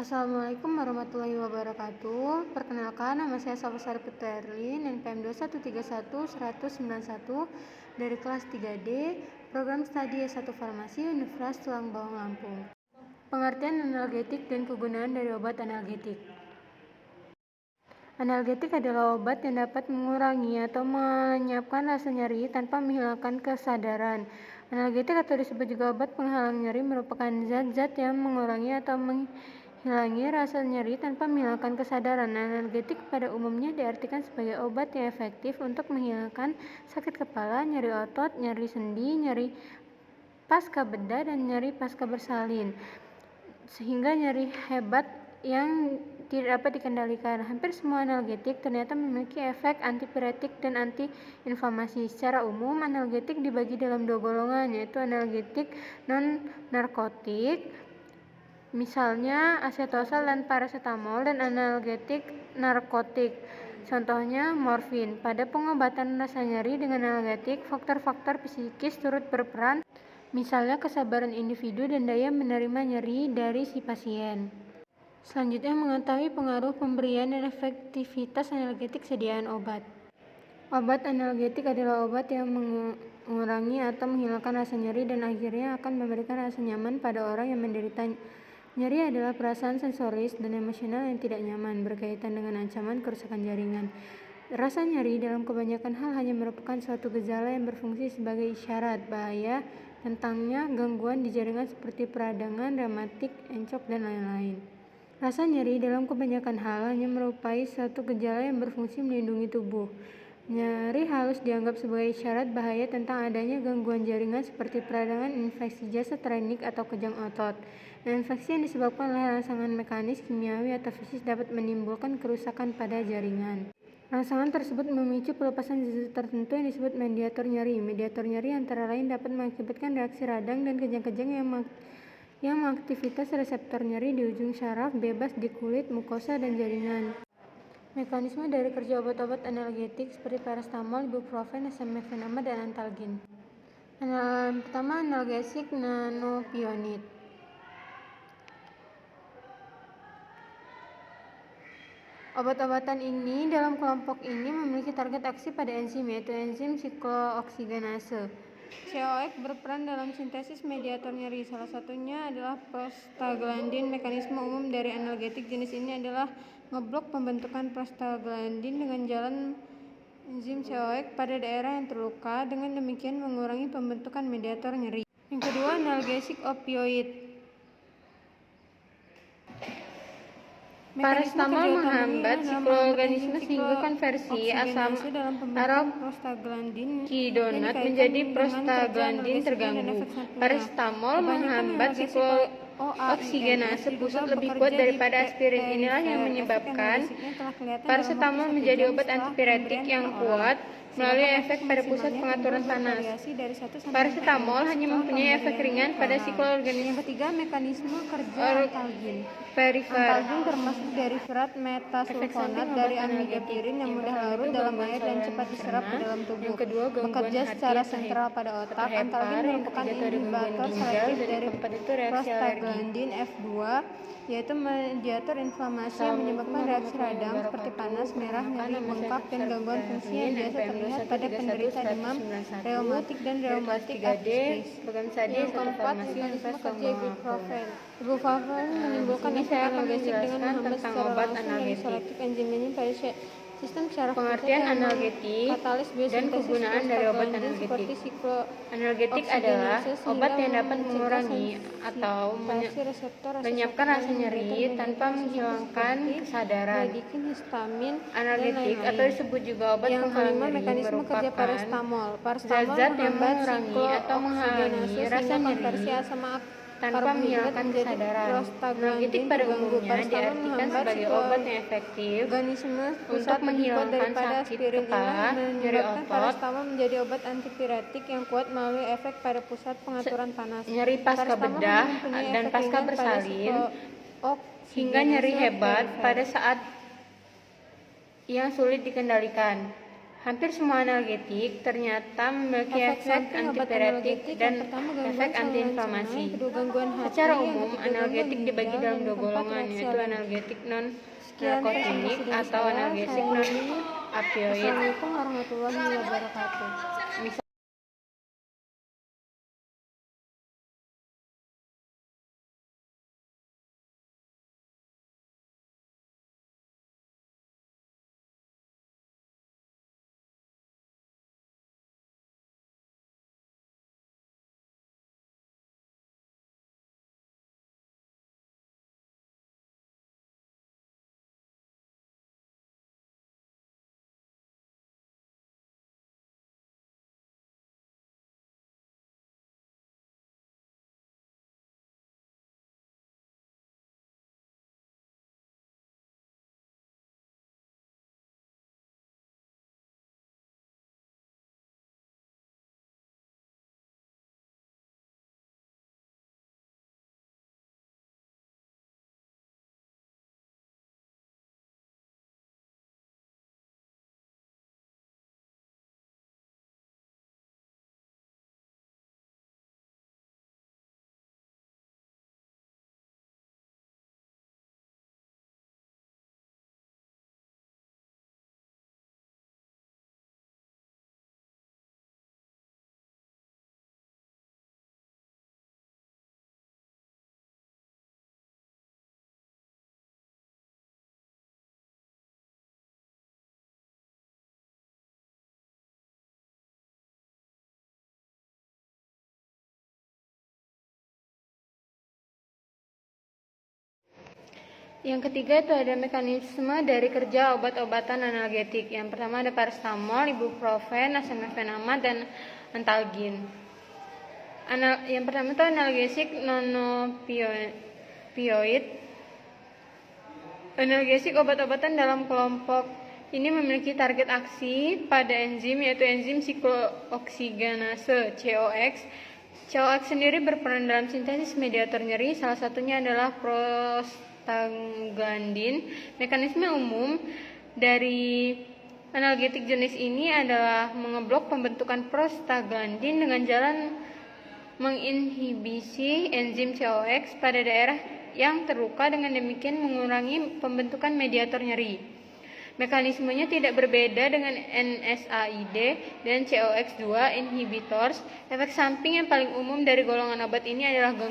Assalamualaikum warahmatullahi wabarakatuh. Perkenalkan, nama saya Safasari Puterlin, NPM 2131-191 dari kelas 3D, program studi S1 Farmasi, Universitas Tulang Bawang Lampung. Pengertian analgetik dan kegunaan dari obat analgetik. Analgetik adalah obat yang dapat mengurangi atau melenyapkan rasa nyeri tanpa menghilangkan kesadaran. Analgetik atau disebut juga obat penghalang nyeri merupakan zat-zat yang mengurangi atau menghilangi rasa nyeri tanpa menghilangkan kesadaran. Analgetik pada umumnya diartikan sebagai obat yang efektif untuk menghilangkan sakit kepala, nyeri otot, nyeri sendi, nyeri pasca bedah, dan nyeri pasca bersalin, sehingga nyeri hebat yang tidak dapat dikendalikan. Hampir semua analgetik ternyata memiliki efek antipiretik dan anti-inflamasi. Secara umum, analgetik dibagi dalam dua golongan, yaitu analgetik non-narkotik, misalnya asetosal dan paracetamol, dan analgetik narkotik, contohnya morfin. Pada pengobatan rasa nyeri dengan analgetik, faktor-faktor psikis turut berperan, misalnya kesabaran individu dan daya menerima nyeri dari si pasien. Selanjutnya, mengetahui pengaruh pemberian dan efektivitas analgetik sediaan obat. Obat analgetik adalah obat yang mengurangi atau menghilangkan rasa nyeri dan akhirnya akan memberikan rasa nyaman pada orang yang menderita. Nyeri adalah perasaan sensoris dan emosional yang tidak nyaman, berkaitan dengan ancaman kerusakan jaringan. Rasa nyeri dalam kebanyakan hal hanya merupakan suatu gejala yang berfungsi sebagai isyarat bahaya tentangnya gangguan di jaringan seperti peradangan, rematik, encok, dan lain-lain. Rasa nyeri dalam kebanyakan hal hanya merupakan suatu gejala yang berfungsi melindungi tubuh. Nyeri halus dianggap sebagai isyarat bahaya tentang adanya gangguan jaringan seperti peradangan, infeksi jasad renik, atau kejang otot. Infeksi yang disebabkan oleh rangsangan mekanis, kimiawi, atau fisik dapat menimbulkan kerusakan pada jaringan. Rangsangan tersebut memicu pelepasan zat tertentu yang disebut mediator nyeri. Mediator nyeri antara lain dapat mengakibatkan reaksi radang dan kejang-kejang yang mengaktivitas reseptor nyeri di ujung syaraf, bebas di kulit, mukosa, dan jaringan. Mekanisme dari kerja obat-obat analgetik seperti paracetamol, ibuprofen, acetaminophen, dan antalgin. Pertama, analgesik nanopionid. Obat-obatan ini dalam kelompok ini memiliki target aksi pada enzim, yaitu enzim siklooksigenase. COX berperan dalam sintesis mediator nyeri, salah satunya adalah prostaglandin. Mekanisme umum dari analgetik jenis ini adalah ngeblok pembentukan prostaglandin dengan jalan enzim COX pada daerah yang terluka, dengan demikian mengurangi pembentukan mediator nyeri. Yang kedua, analgesik opioid. Paracetamol menghambat sikloorganisme sehingga konversi asam arokidonat menjadi prostaglandin terganggu. Paracetamol menghambat siklooksigenase pusat lebih kuat daripada aspirin. Inilah yang menyebabkan paracetamol menjadi obat antipiretik yang kuat melalui efek pada pusat pengaturan panas. Paracetamol hanya mempunyai efek ringan pada sikloorganisme. Yang ketiga, mekanisme kerja antalgin. Antalgin termasuk derivat metasulfonat dari amigapirin yang mudah larut dalam air dan cepat diserap ke dalam tubuh. Bekerja secara sentral pada otak. Antalgin merupakan inhibitor selektif dari prostaglandin F2, yaitu mediator inflamasi yang menyebabkan reaksi radang seperti panas, merah, nyeri, bengkak, dan gangguan fungsi yang biasa terlihat pada penderita demam, reumatik, dan reumatik artritis. Yang keempat, mekanisme kerja ibuprofen. Ibuprofen menimbulkan efek analgesik dengan menghambat secara langsung dan selektif enzimnya pada sistem syaraf Pengertian analgetik dan kegunaan dari obat analgetik. Analgetik adalah obat yang dapat mengurangi atau melenyapkan rasa nyeri tanpa menghilangkan kesadaran. Analgetik atau disebut juga obat penghalang nyeri merupakan zat-zat yang mengurangi atau menghalangi rasa nyeri tanpa menghilangkan kesadaran. Analgetik pada umumnya diartikan sebagai obat yang efektif untuk menghilangkan sakit kepala, nyeri otot, paracetamol menjadi obat antipiretik yang kuat melalui efek pada pusat pengaturan panas. Nyeri pasca bedah dan pasca bersalin, hingga nyeri hebat pada saat yang sulit dikendalikan. Hampir semua analgetik ternyata memiliki efek antipiretik dan efek antiinflamasi. Secara umum, analgetik dibagi dalam dua golongan, yaitu analgetik non-narkotinik atau analgesik non-opioid. Assalamualaikum warahmatullahi wabarakatuh. Yang ketiga itu ada mekanisme dari kerja obat-obatan analgetik. Yang pertama ada paracetamol, ibuprofen, acetaminophen, dan antalgin. Yang pertama itu analgesik non-opioid. Analgesik obat-obatan dalam kelompok ini memiliki target aksi pada enzim, yaitu enzim siklooksidase COX. COX sendiri berperan dalam sintesis mediator nyeri, salah satunya adalah prostaglandin. Mekanisme umum dari analgetik jenis ini adalah mengeblok pembentukan prostaglandin dengan jalan menginhibisi enzim COX pada daerah yang terluka, dengan demikian mengurangi pembentukan mediator nyeri. Mekanismenya tidak berbeda dengan NSAID dan COX2 inhibitors. Efek samping yang paling umum dari golongan obat ini adalah gangguan